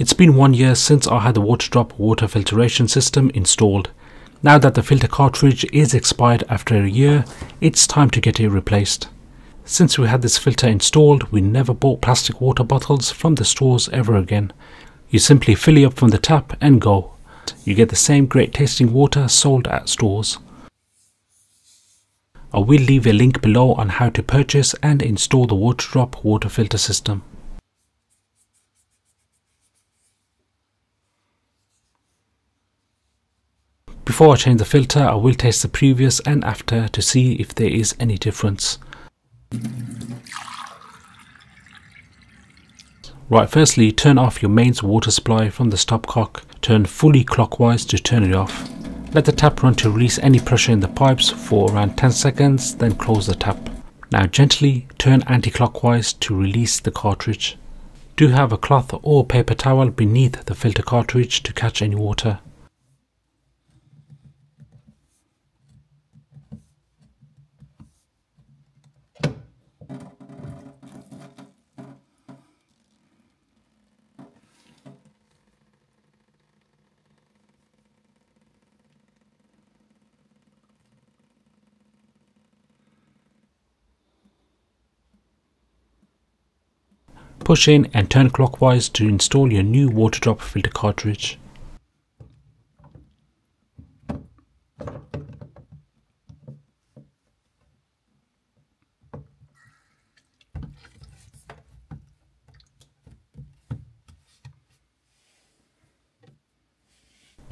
It's been 1 year since I had the Waterdrop water filtration system installed. Now that the filter cartridge is expired after a year, it's time to get it replaced. Since we had this filter installed, we never bought plastic water bottles from the stores ever again. You simply fill it up from the tap and go. You get the same great tasting water sold at stores. I will leave a link below on how to purchase and install the Waterdrop water filter system. Before I change the filter, I will taste the previous and after to see if there is any difference. Right, firstly turn off your mains water supply from the stopcock. Turn fully clockwise to turn it off. Let the tap run to release any pressure in the pipes for around 10 seconds, then close the tap. Now gently turn anti-clockwise to release the cartridge. Do have a cloth or paper towel beneath the filter cartridge to catch any water. Push in and turn clockwise to install your new Waterdrop filter cartridge.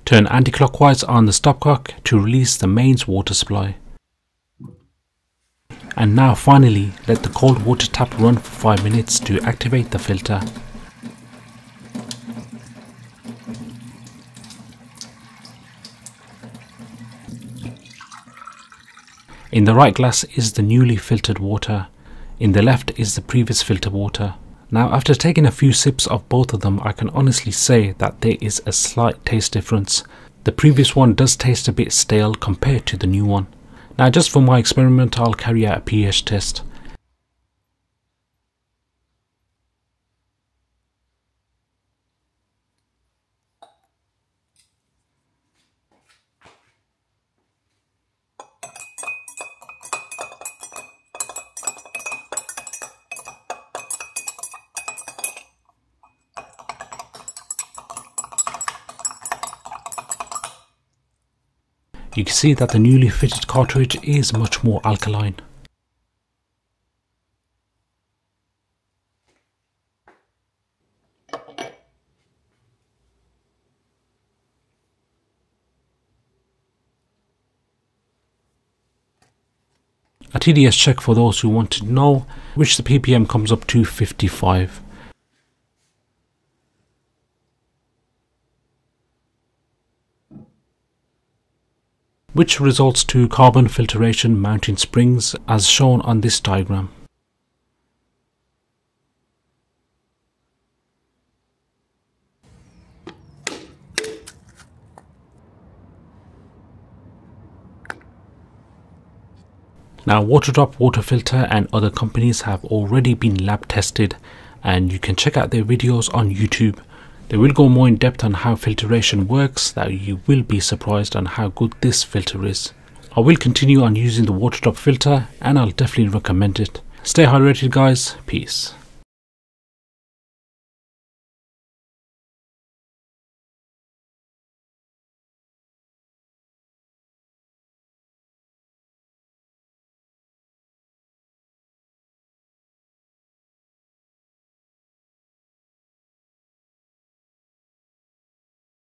Turn anti-clockwise on the stopcock to release the mains water supply. And now finally let the cold water tap run for 5 minutes to activate the filter. In the right glass is the newly filtered water. In the left is the previous filtered water. Now after taking a few sips of both of them, I can honestly say that there is a slight taste difference. The previous one does taste a bit stale compared to the new one. Now just for my experiment, I'll carry out a pH test. You can see that the newly fitted cartridge is much more alkaline. A TDS check for those who want to know, which the ppm comes up to 55. Which results to carbon filtration mounting springs as shown on this diagram. Now Waterdrop water filter and other companies have already been lab tested, and you can check out their videos on YouTube. They will go more in depth on how filtration works, that you will be surprised on how good this filter is. I will continue on using the Waterdrop filter and I'll definitely recommend it. Stay hydrated guys, peace.